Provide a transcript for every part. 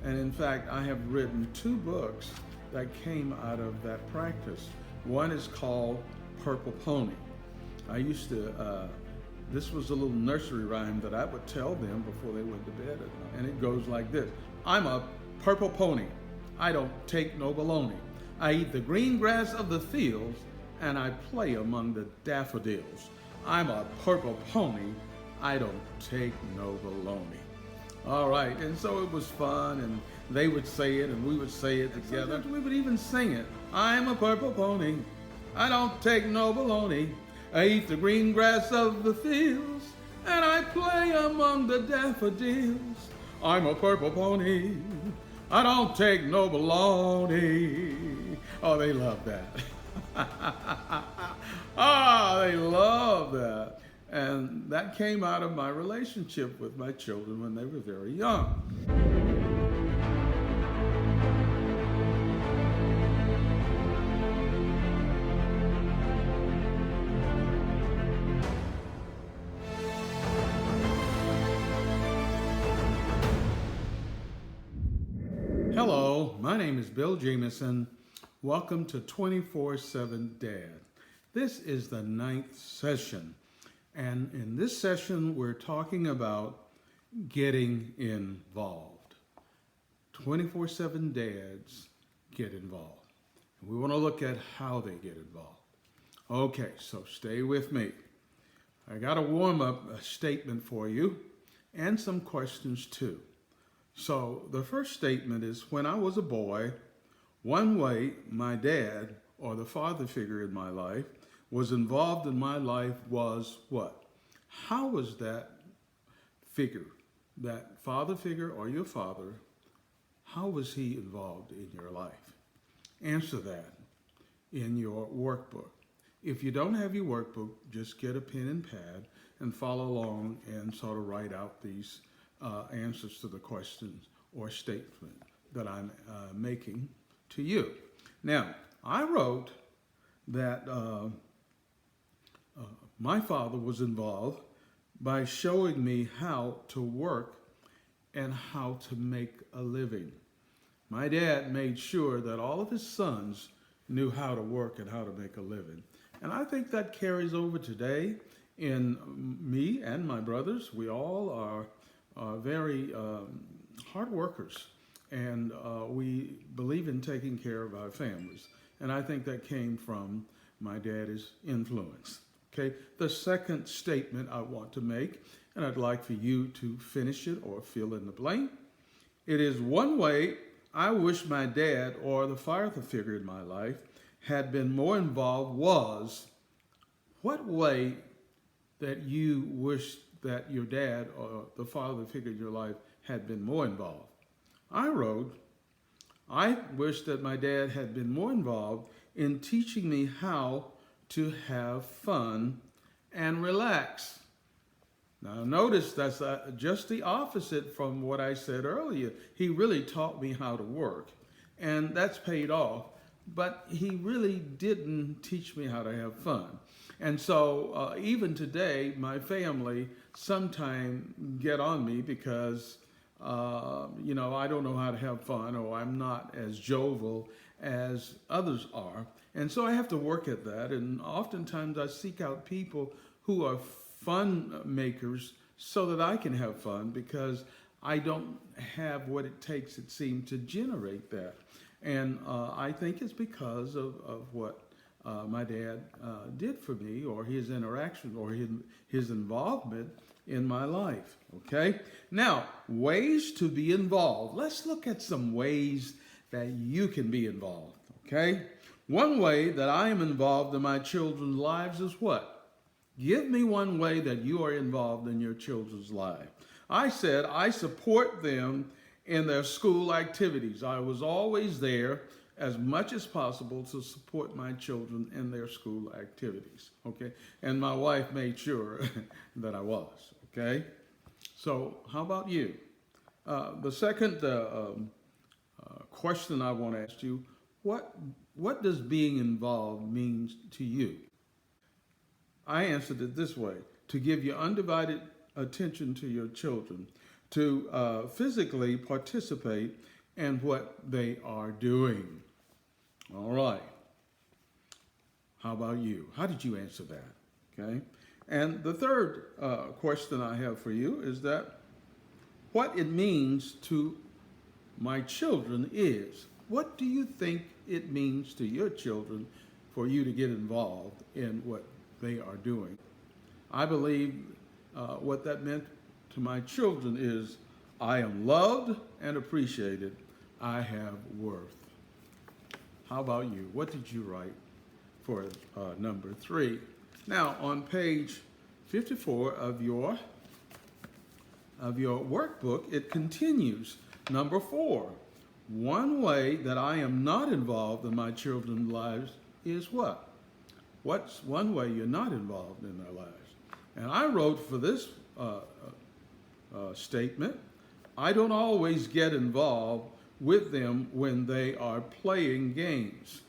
And in fact, I have written 2 books that came out of that practice. One is called Purple Pony. I used to, this was a little nursery rhyme that I would tell them before they went to bed at night. And it goes like this: I'm a purple pony. I don't take no baloney. I eat the green grass of the fields and I play among the daffodils. I'm a purple pony. I don't take no baloney. All right, and so it was fun, and they would say it, and we would say it together. Sometimes we would even sing it. I'm a purple pony. I don't take no baloney. I eat the green grass of the fields, and I play among the daffodils. I'm a purple pony. I don't take no baloney. Oh, they love that. Oh, they love that. And that came out of my relationship with my children when they were very young. Hello, my name is Bill Jamison. Welcome to 24/7 Dad. This is the 9th session. And in this session, we're talking about getting involved. 24/7 dads get involved. And we want to look at how they get involved. Okay, so stay with me. I got a warm-up statement for you and some questions too. So the first statement is, when I was a boy, one way my dad, or the father figure in my life, was involved in my life was what? How was that figure, that father figure or your father, how was he involved in your life? Answer that in your workbook. If you don't have your workbook, just get a pen and pad and follow along and sort of write out these answers to the questions or statement that I'm making to you. Now, I wrote that my father was involved by showing me how to work and how to make a living. My dad made sure that all of his sons knew how to work and how to make a living. And I think that carries over today in me and my brothers. We all are very hard workers, and we believe in taking care of our families. And I think that came from my dad's influence. Okay, the second statement I want to make, and I'd like for you to finish it or fill in the blank. It is, one way I wish my dad or the father figure in my life had been more involved was, what way that you wish that your dad or the father figure in your life had been more involved? I wrote, I wish that my dad had been more involved in teaching me how to have fun and relax. Now notice that's just the opposite from what I said earlier. He really taught me how to work, and that's paid off, but he really didn't teach me how to have fun. And so even today, my family sometimes get on me because I don't know how to have fun, or I'm not as jovial as others are. And so I have to work at that. And oftentimes I seek out people who are fun makers so that I can have fun, because I don't have what it takes, it seems, to generate that. And I think it's because of what my dad did for me, or his interaction, or his involvement in my life. Okay? Now, ways to be involved. Let's look at some ways that you can be involved. Okay? One way that I am involved in my children's lives is what? Give me one way that you are involved in your children's life. I said I support them in their school activities. I was always there as much as possible to support my children in their school activities. Okay? And my wife made sure that I was. Okay? So how about you? The second question I want to ask you, what does being involved mean to you? I answered it this way: to give your undivided attention to your children, to physically participate in what they are doing. All right. How about you? How did you answer that? Okay. And the third question I have for you is that what it means to my children is. What do you think it means to your children for you to get involved in what they are doing? I believe what that meant to my children is I am loved and appreciated. I have worth. How about you? What did you write for number 3? Now, on page 54 of your workbook, it continues. Number 4, one way that I am not involved in my children's lives is what? What's one way you're not involved in their lives? And I wrote for this statement, I don't always get involved with them when they are playing games.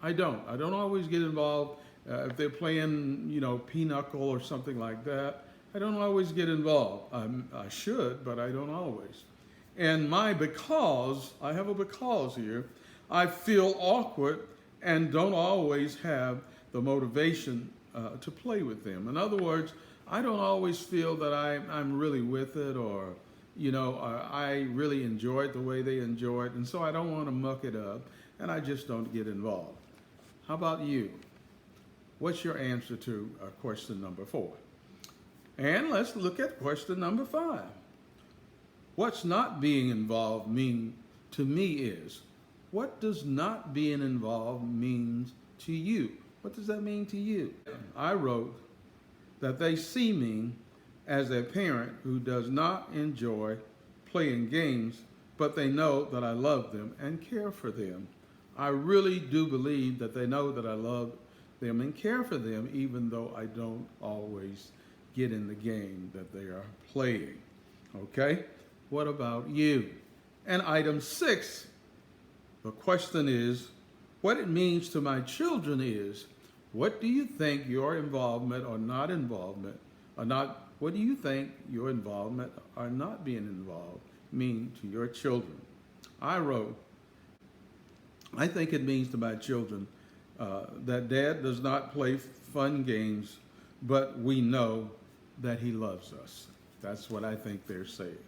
I don't always get involved if they're playing, pinochle or something like that. I don't always get involved. I should, but I don't always. And because, I have a because here, I feel awkward and don't always have the motivation to play with them. In other words, I don't always feel that I'm really with it, or I really enjoy it the way they enjoy it, and so I don't want to muck it up, and I just don't get involved. How about you? What's your answer to question number 4? And let's look at question number 5. What's not being involved mean to me is, what does not being involved mean to you? What does that mean to you? I wrote that they see me as a parent who does not enjoy playing games, but they know that I love them and care for them. I really do believe that they know that I love them and care for them, even though I don't always get in the game that they are playing. Okay? What about you? And item 6, the question is, what it means to my children is, what do you think your involvement or not involvement, what do you think your involvement or not being involved mean to your children? I wrote, I think it means to my children that Dad does not play fun games, but we know that he loves us. That's what I think they're saying.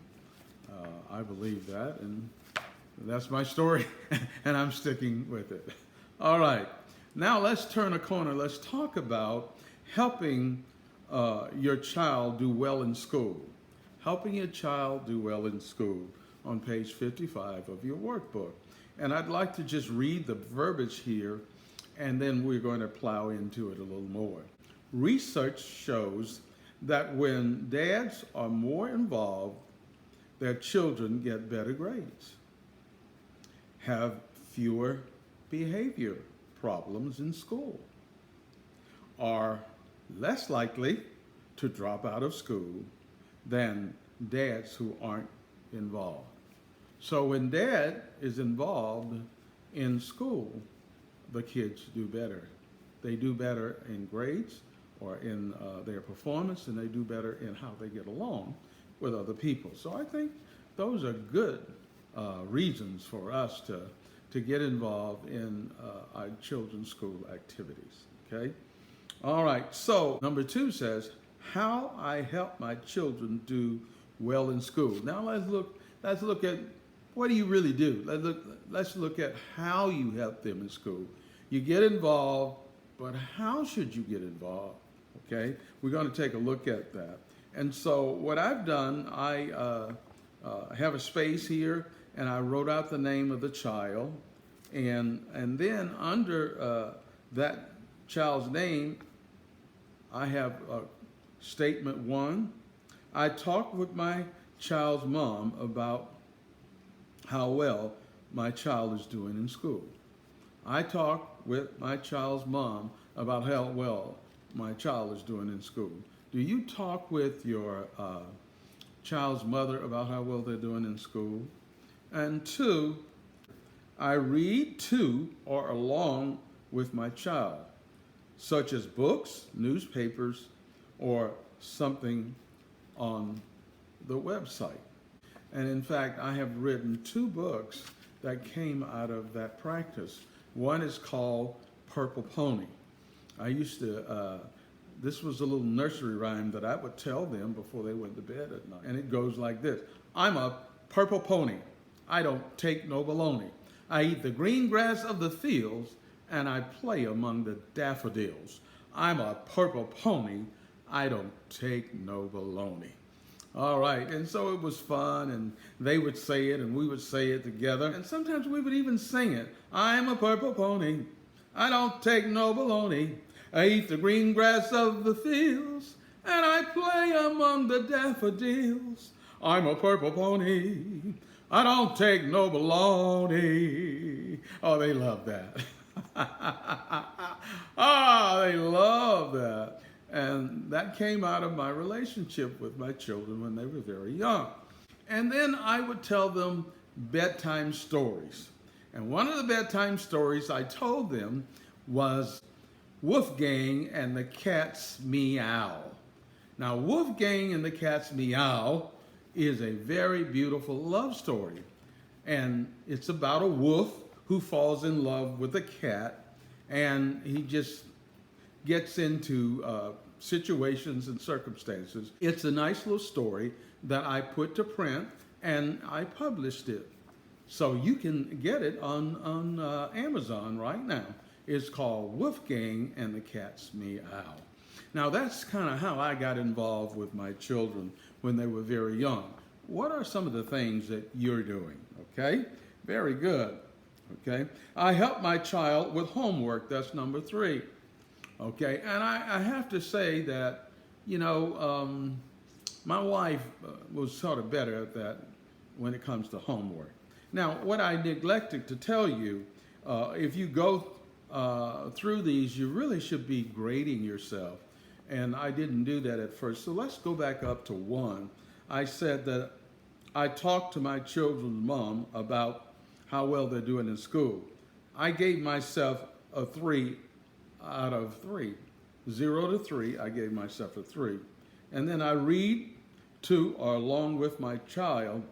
I believe that, and that's my story, and I'm sticking with it. All right, now let's turn a corner. Let's talk about helping your child do well in school. Helping your child do well in school on page 55 of your workbook. And I'd like to just read the verbiage here, and then we're going to plow into it a little more. Research shows that when dads are more involved, their children get better grades, have fewer behavior problems in school, are less likely to drop out of school than dads who aren't involved. So when dad is involved in school, the kids do better. They do better in grades or in their performance, and they do better in how they get along with other people. So I think those are good reasons for us to get involved in our children's school activities, okay? All right, so number 2 says, how I help my children do well in school. Now let's look at what do you really do? Let's look at how you help them in school. You get involved, but how should you get involved? Okay, we're going to take a look at that. And so what I've done, I have a space here, and I wrote out the name of the child, and then under that child's name, I have statement 1. I talked with my child's mom about how well my child is doing in school. I talked with my child's mom about how well my child is doing in school. Do you talk with your child's mother about how well they're doing in school? And 2, I read to or along with my child, such as books, newspapers, or something on the website. And in fact, I have written 2 books that came out of that practice. One is called Purple Pony. I used to, this was a little nursery rhyme that I would tell them before they went to bed at night. And it goes like this: I'm a purple pony. I don't take no baloney. I eat the green grass of the fields and I play among the daffodils. I'm a purple pony. I don't take no baloney. All right, and so it was fun, and they would say it, and we would say it together, and sometimes we would even sing it. I'm a purple pony, I don't take no baloney. I eat the green grass of the fields, and I play among the daffodils. I'm a purple pony, I don't take no baloney. Oh, they love that. Oh, they love that. And that came out of my relationship with my children when they were very young. And then I would tell them bedtime stories. And one of the bedtime stories I told them was Wolfgang and the Cat's Meow. Now, Wolfgang and the Cat's Meow is a very beautiful love story. And it's about a wolf who falls in love with a cat, and he just gets into situations and circumstances. It's a nice little story that I put to print, and I published it. So you can get it on Amazon right now. It's called Wolfgang and the Cat's Meow. Now that's kind of how I got involved with my children when they were very young. What are some of the things that you're doing? Okay, very good. Okay, I help my child with homework. That's number 3. Okay, and I have to say that, you know, my wife was sort of better at that when it comes to homework. Now, what I neglected to tell you, if you go through these, you really should be grading yourself. And I didn't do that at first. So let's go back up to 1. I said that I talked to my children's mom about how well they're doing in school. I gave myself a 3 out of 3. 0 to 3, I gave myself a 3. And then I read to or along with my child,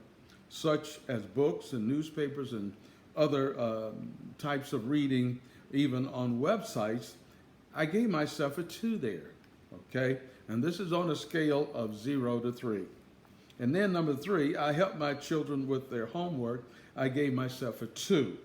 such as books and newspapers and other types of reading, even on websites. I gave myself a 2 there, okay? And this is on a scale of 0 to 3. And then number 3, I helped my children with their homework. I gave myself a 2.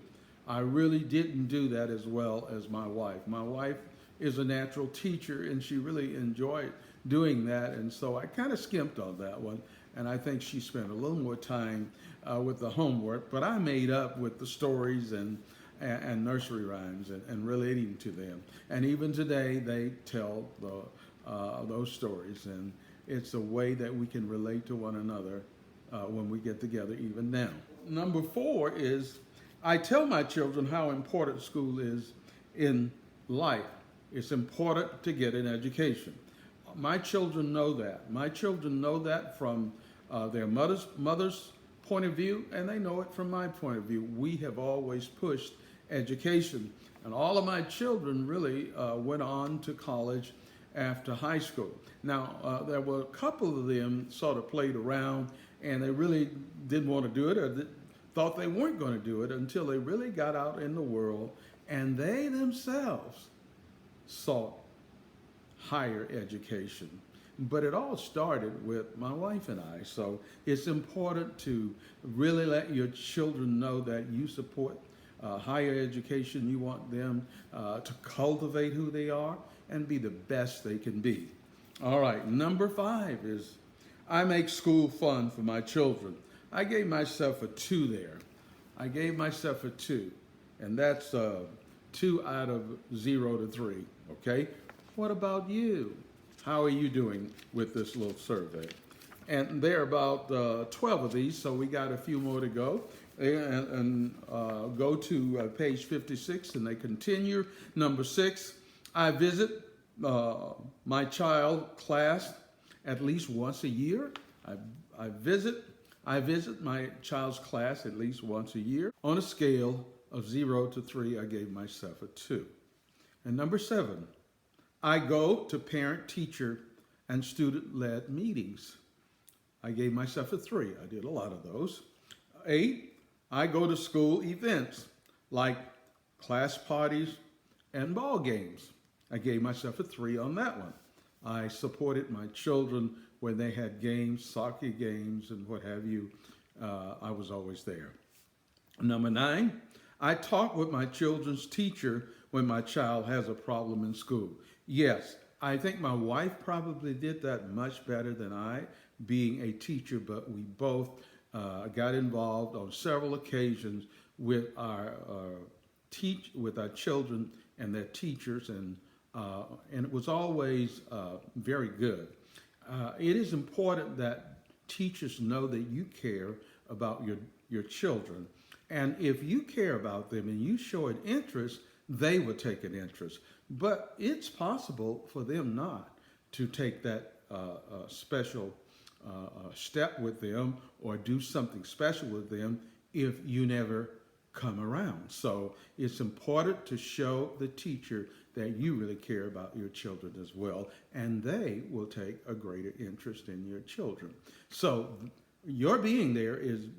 I really didn't do that as well as my wife. My wife is a natural teacher, and she really enjoyed doing that, and so I kind of skimped on that one, and I think she spent a little more time with the homework, but I made up with the stories and nursery rhymes and relating to them. And even today, they tell those stories, and it's a way that we can relate to one another when we get together even now. Number 4 is I tell my children how important school is in life. It's important to get an education. My children know that. My children know that from their mother's point of view, and they know it from my point of view. We have always pushed education, and all of my children really went on to college after high school. Now, there were a couple of them sort of played around, and they really didn't want to do it, or thought they weren't going to do it until they really got out in the world, and they themselves sought higher education. But it all started with my wife and I. So it's important to really let your children know that you support higher education. You want them to cultivate who they are and be the best they can be. All right, number 5 is I make school fun for my children. I gave myself a 2 there. I gave myself a 2, and that's 2 out of 0 to 3, okay? What about you? How are you doing with this little survey? And there are about 12 of these, so we got a few more to go. And go to page 56, and they continue. Number 6, I visit my child class at least once a year. I visit my child's class at least once a year. On a scale of 0 to 3, I gave myself a 2. And number 7, I go to parent, teacher, and student-led meetings. I gave myself a 3. I did a lot of those. 8, I go to school events like class parties and ball games. I gave myself a 3 on that one. I supported my children when they had games, soccer games, and what have you. I was always there. Number 9, I talk with my children's teacher when my child has a problem in school. Yes, I think my wife probably did that much better than I, being a teacher, but we both got involved on several occasions with our children and their teachers, and it was always very good. It is important that teachers know that you care about your children, and if you care about them and you show an interest, they will take an interest. But it's possible for them not to take that special step with them or do something special with them if you never come around. So it's important to show the teacher that you really care about your children as well, and they will take a greater interest in your children. So your being there is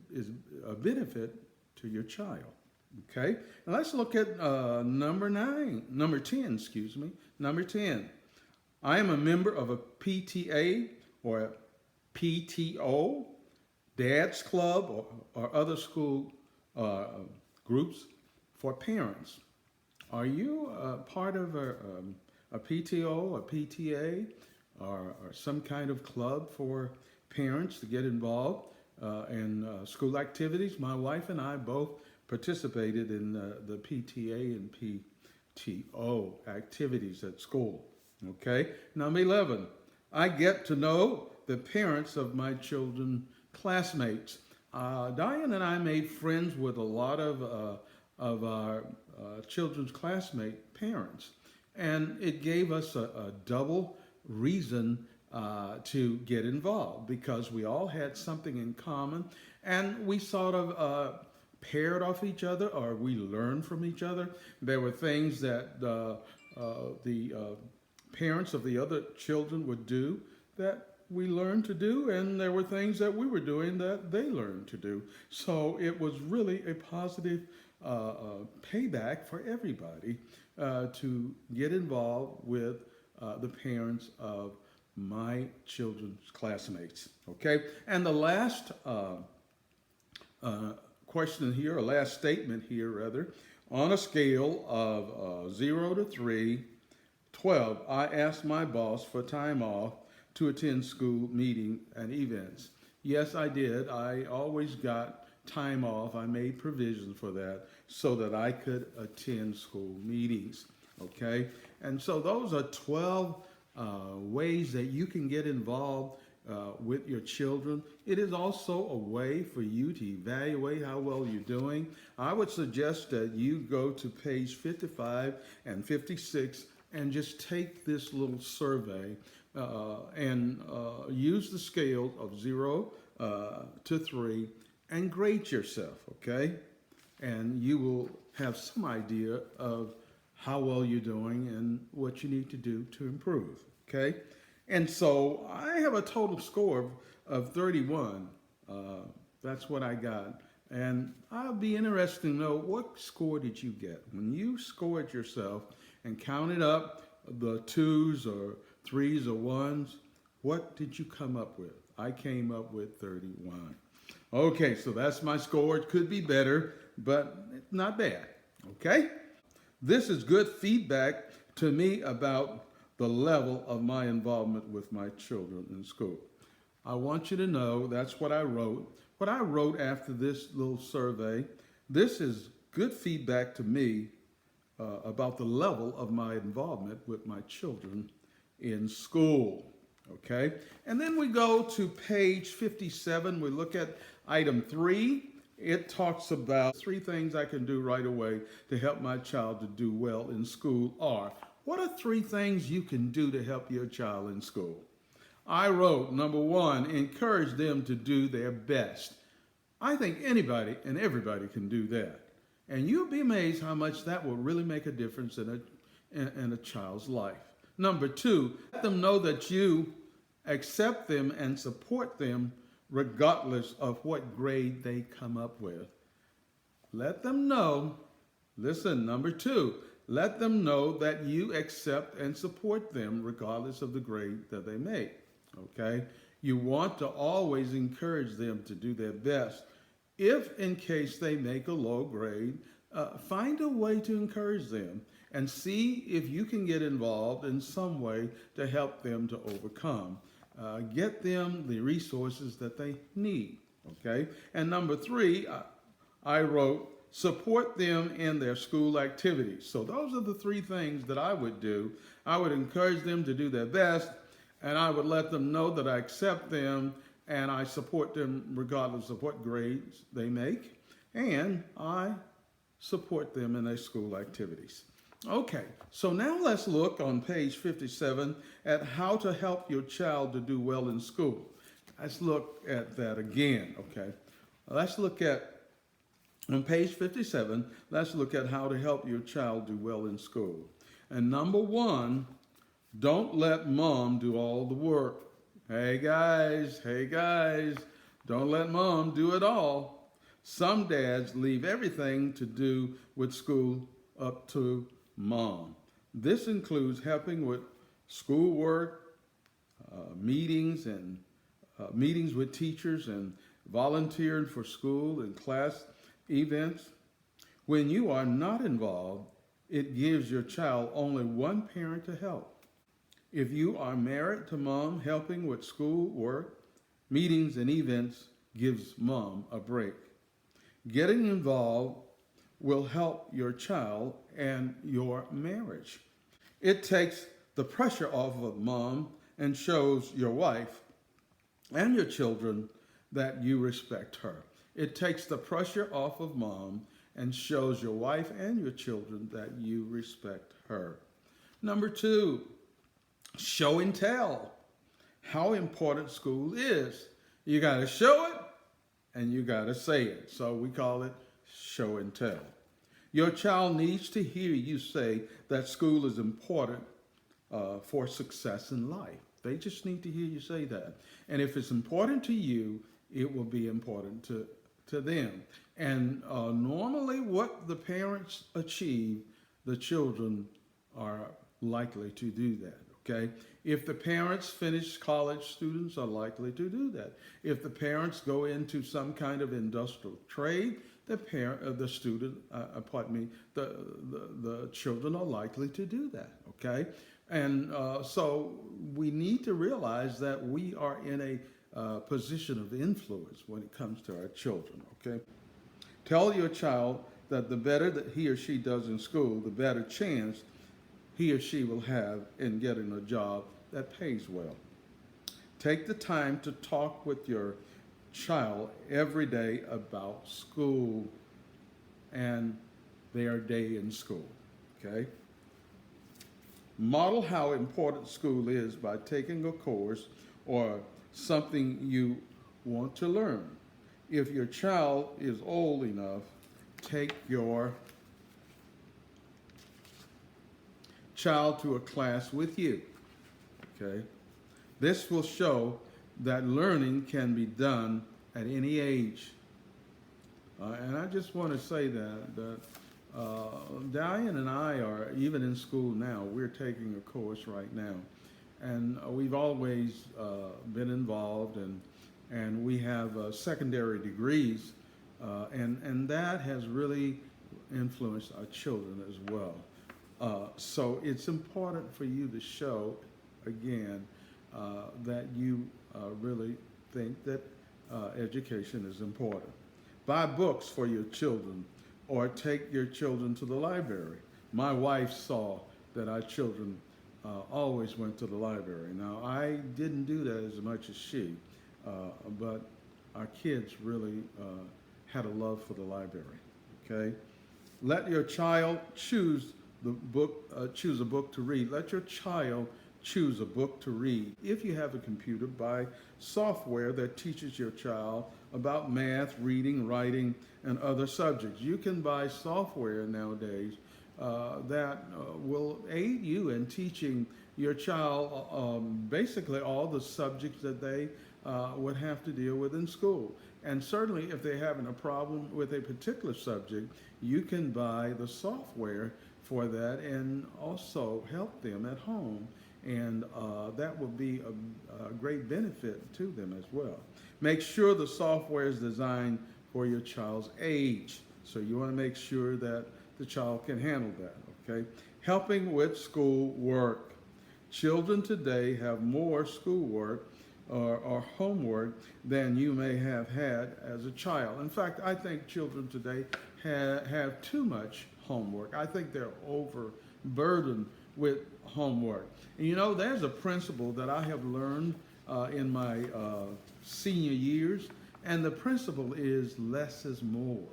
a benefit to your child. Okay, now let's look at number 10, excuse me. Number 10, I am a member of a PTA or a PTO, Dad's Club, or other school groups for parents. Are you part of a PTO, a PTA, or some kind of club for parents to get involved in school activities? My wife and I both participated in the PTA and PTO activities at school. Okay, number 11, I get to know the parents of my children's classmates. Diane and I made friends with a lot of our children's classmate parents, and it gave us a double reason to get involved, because we all had something in common, and we sort of paired off each other, or we learned from each other. There were things that the parents of the other children would do that we learned to do, and there were things that we were doing that they learned to do. So it was really a positive payback for everybody to get involved with the parents of my children's classmates. Okay, and the last question here, or last statement here rather, on a scale of 0 to 3, 12, I asked my boss for time off to attend school meeting and events. Yes, I did. I always got time off. I made provision for that so that I could attend school meetings. Okay, and so those are 12 ways that you can get involved with your children. It is also a way for you to evaluate how well you're doing. I would suggest that you go to page 55 and 56 and just take this little survey and use the scale of 0 to 3 and grade yourself, okay? And you will have some idea of how well you're doing and what you need to do to improve, okay? And so I have a total score of 31. That's what I got. And I'll be interested to know, what score did you get? When you scored yourself and counted up the 2s or 3s or 1s, what did you come up with? I came up with 31. Okay, so that's my score. It could be better, but not bad, okay? This is good feedback to me about the level of my involvement with my children in school. I want you to know that's what I wrote. What I wrote after this little survey, this is good feedback to me about the level of my involvement with my children in school, okay? And then we go to page 57. We look at item 3. It talks about 3 things I can do right away to help my child to do well in school. Or, what are 3 things you can do to help your child in school? I wrote, number 1, encourage them to do their best. I think anybody and everybody can do that. And you'll be amazed how much that will really make a difference in a child's life. Number 2, let them know that you accept them and support them regardless of what grade they come up with. Let them know, listen, number two, let them know that you accept and support them regardless of the grade that they make, okay? You want to always encourage them to do their best. If in case they make a low grade, find a way to encourage them and see if you can get involved in some way to help them to overcome. Get them the resources that they need, okay? And number three, I wrote, support them in their school activities. So those are the three things that I would do. I would encourage them to do their best, and I would let them know that I accept them and I support them regardless of what grades they make, and I support them in their school activities. Okay, so now let's look on page 57 at how to help your child to do well in school. Let's look at that again, okay? Let's look at, on page 57, let's look at how to help your child do well in school. And number one, don't let mom do all the work. Hey guys, don't let mom do it all. Some dads leave everything to do with school up to mom. This includes helping with schoolwork, meetings with teachers, and volunteering for school and class events. When you are not involved, it gives your child only one parent to help. If you are married to mom, helping with school work, meetings, and events gives mom a break. Getting involved will help your child and your marriage. It takes the pressure off of mom and shows your wife and your children that you respect her. It takes the pressure off of mom and shows your wife and your children that you respect her. Number two, show and tell how important school is. You got to show it and you got to say it. So we call it show and tell. Your child needs to hear you say that school is important for success in life. They just need to hear you say that. And if it's important to you, it will be important to them. And normally what the parents achieve, the children are likely to do that, okay? If the parents finish college, students are likely to do that. If the parents go into some kind of industrial trade, the children are likely to do that, okay? And so we need to realize that we are in a position of influence when it comes to our children, okay? Tell your child that the better that he or she does in school, the better chance he or she will have in getting a job that pays well. Take the time to talk with your child every day about school and their day in school, okay? Model how important school is by taking a course or something you want to learn. If your child is old enough, take your child to a class with you, okay? This will show that learning can be done at any age. And I just want to say that Diane and I are, even in school now, we're taking a course right now. And we've always been involved, and we have secondary degrees, and that has really influenced our children as well. So it's important for you to show, again, that you really think that education is important. Buy books for your children or take your children to the library. My wife saw that our children always went to the library. Now, I didn't do that as much as she, but our kids really had a love for the library, okay? Let your child choose a book to read. Let your child choose a book to read. If you have a computer, buy software that teaches your child about math, reading, writing, and other subjects. You can buy software nowadays that will aid you in teaching your child basically all the subjects that they would have to deal with in school. And certainly, if they're having a problem with a particular subject, you can buy the software for that and also help them at home. And that will be a great benefit to them as well. Make sure the software is designed for your child's age. So you want to make sure that the child can handle that, okay? Helping with school work. Children today have more schoolwork or homework than you may have had as a child. In fact, I think children today have too much homework. I think they're overburdened with homework. And you know, there's a principle that I have learned in my senior years, and the principle is less is more.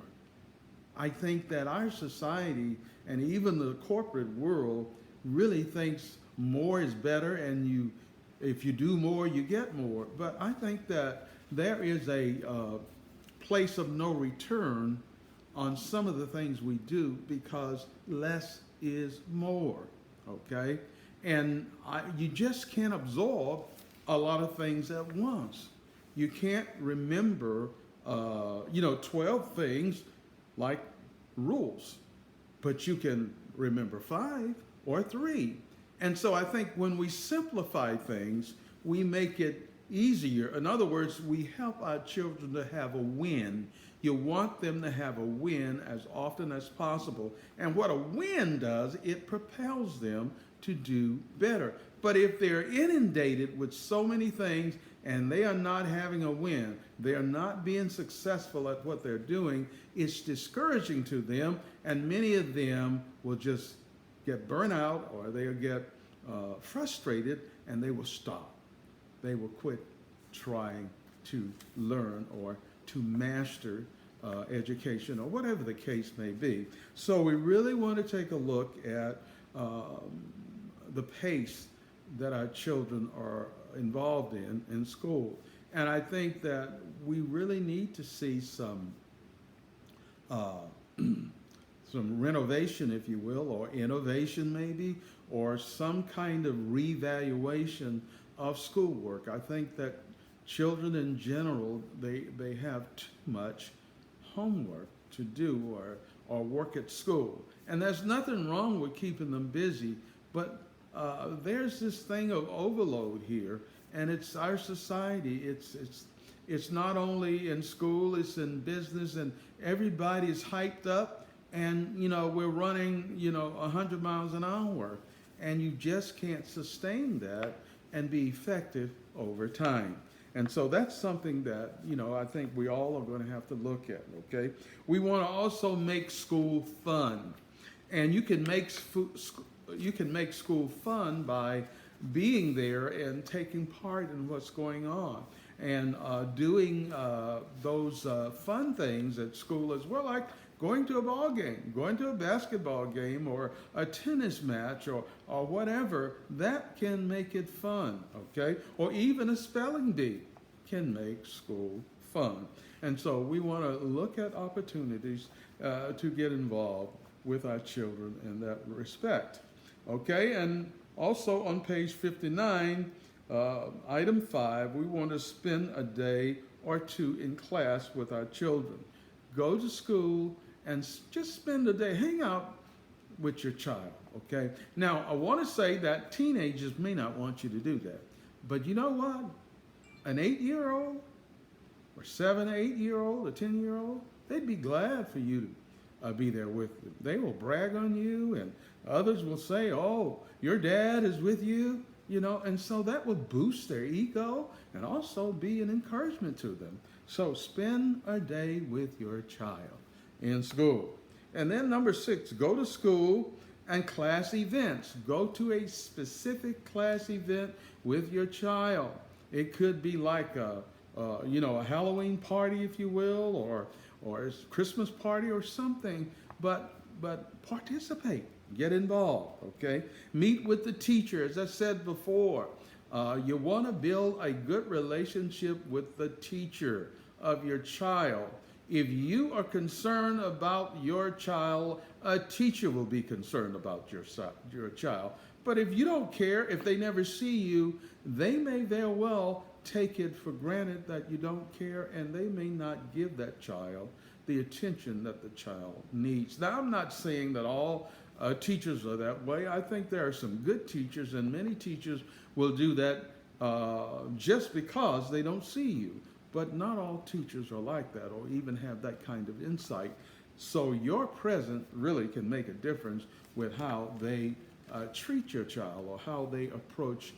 I think that our society and even the corporate world really thinks more is better, and if you do more, you get more. But I think that there is a place of no return on some of the things we do because less is more, okay? And you just can't absorb a lot of things at once. You can't remember, 12 things like rules, but you can remember 5 or 3. And so I think when we simplify things, we make it easier. In other words, we help our children to have a win. You want them to have a win as often as possible. And what a win does, it propels them to do better. But if they're inundated with so many things and they are not having a win, they are not being successful at what they're doing, it's discouraging to them, and many of them will just get burnt out, or they'll get frustrated, and they will stop. They will quit trying to learn or to master education, or whatever the case may be. So we really want to take a look at the pace that our children are involved in school. And I think that we really need to see some renovation, if you will, or innovation maybe, or some kind of revaluation of schoolwork. I think that children in general, they have too much homework to do or work at school. And there's nothing wrong with keeping them busy, but there's this thing of overload here, and it's our society. It's not only in school, it's in business, and everybody's hyped up, and we're running 100 miles an hour, and you just can't sustain that and be effective over time. And so that's something that I think we all are going to have to look at. Okay, we want to also make school fun, and you can make school fun by being there and taking part in what's going on, and doing those fun things at school as well, like going to a ball game, going to a basketball game, or a tennis match, or whatever. That can make it fun, okay? Or even a spelling bee can make school fun. And so we want to look at opportunities to get involved with our children in that respect. Okay, and also on page 59, item 5, we want to spend a day or two in class with our children. Go to school and just spend a day, hang out with your child, okay? Now, I want to say that teenagers may not want you to do that, but you know what? An 8-year-old or 7 or 8-year-old or 10-year-old, they'd be glad for you to be there with them. They will brag on you, and others will say, oh, your dad is with you, and so that will boost their ego and also be an encouragement to them. So spend a day with your child in school. And then number 6, go to school and class events. Go to a specific class event with your child. It could be like a Halloween party, if you will, or a Christmas party or something, but participate, get involved, okay? Meet with the teacher, as I said before. You want to build a good relationship with the teacher of your child. If you are concerned about your child, a teacher will be concerned about your child. But if you don't care, if they never see you, they may very well take it for granted that you don't care, and they may not give that child the attention that the child needs. Now, I'm not saying that all teachers are that way. I think there are some good teachers, and many teachers will do that just because they don't see you. But not all teachers are like that or even have that kind of insight. So your presence really can make a difference with how they treat your child or how they approach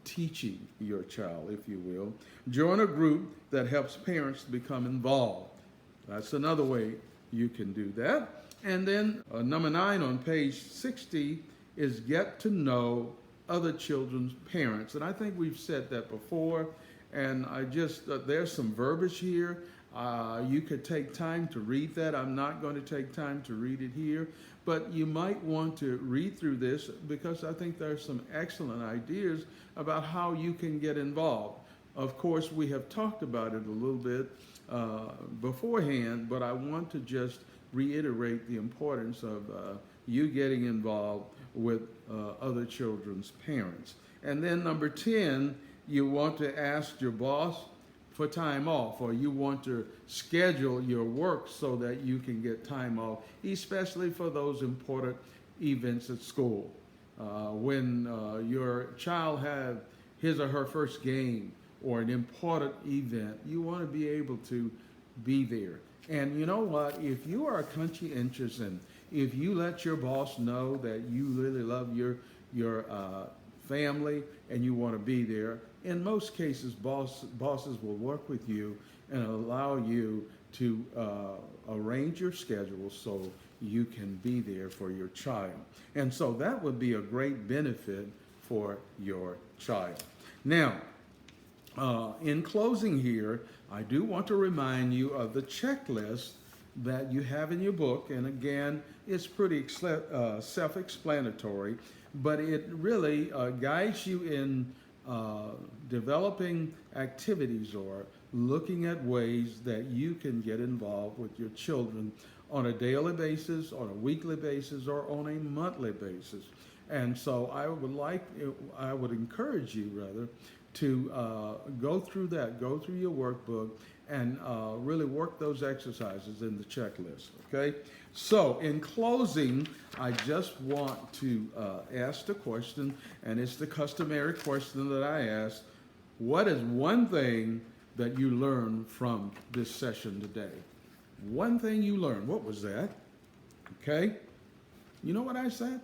teaching your child, if you will. Join a group that helps parents become involved. That's another way you can do that. And then number 9 on page 60 is get to know other children's parents. And I think we've said that before. And I just, there's some verbiage here. You could take time to read that. I'm not going to take time to read it here. But you might want to read through this because I think there's some excellent ideas about how you can get involved. Of course, we have talked about it a little bit beforehand, but I want to just reiterate the importance of you getting involved with other children's parents. And then number 10, you want to ask your boss for time off, or you want to schedule your work so that you can get time off, especially for those important events at school. When your child has his or her first game or an important event, you want to be able to be there. And you know what? If you are conscientious and if you let your boss know that you really love your family and you want to be there, in most cases, bosses will work with you and allow you to arrange your schedule so you can be there for your child. And so that would be a great benefit for your child. Now, in closing here, I do want to remind you of the checklist that you have in your book. And again, it's pretty self-explanatory, but it really guides you in developing activities or looking at ways that you can get involved with your children on a daily basis, on a weekly basis, or on a monthly basis. And so I would encourage you rather to go through that, go through your workbook and really work those exercises in the checklist, okay? So in closing, I just want to ask the question, and it's the customary question that I ask: what is one thing that you learned from this session today? One thing you learned, what was that? Okay? You know what I said?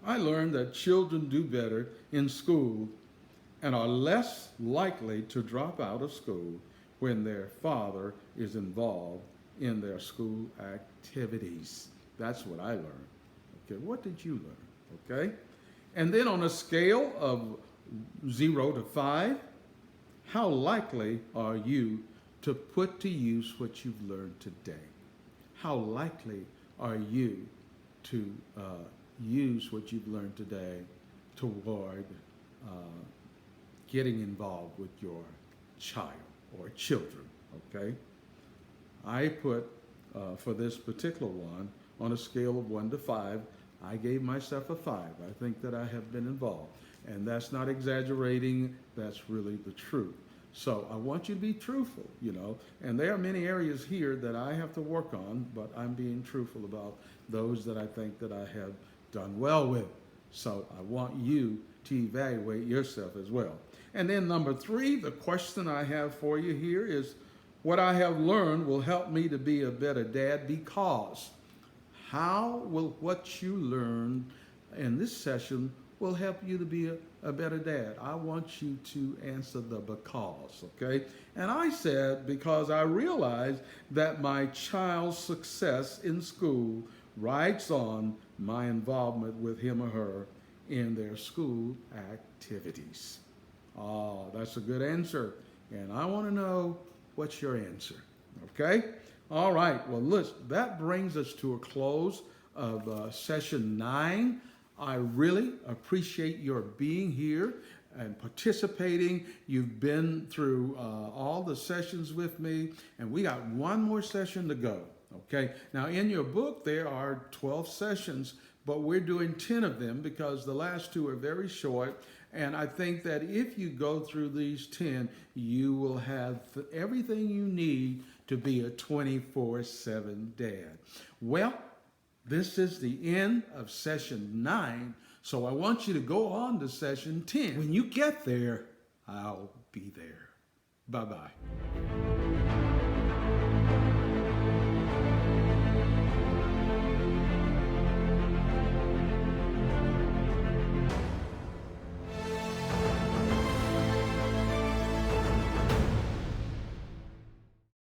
I learned that children do better in school and are less likely to drop out of school when their father is involved in their school activities. That's what I learned. Okay, what did you learn? Okay? And then on a scale of 0 to 5, how likely are you to put to use what you've learned today? How likely are you to use what you've learned today toward getting involved with your child or children, okay? I put, for this particular one, on a scale of 1 to 5, I gave myself a 5. I think that I have been involved. And that's not exaggerating, that's really the truth. So I want you to be truthful, you know. And there are many areas here that I have to work on, but I'm being truthful about those that I think that I have done well with. So I want you to evaluate yourself as well. And then number 3, the question I have for you here is, what I have learned will help me to be a better dad because. How will what you learned in this session will help you to be a better dad? I want you to answer the because, okay? And I said because I realized that my child's success in school rides on my involvement with him or her in their school activities. Oh, that's a good answer. And I want to know what's your answer, okay? All right, well, listen, that brings us to a close of session 9. I really appreciate your being here and participating. You've been through all the sessions with me, and we got one more session to go, okay? Now, in your book, there are 12 sessions, but we're doing 10 of them because the last 2 are very short, And I think that if you go through these 10, you will have everything you need to be a 24/7 dad. Well, this is the end of session 9, so I want you to go on to session 10. When you get there, I'll be there. Bye-bye.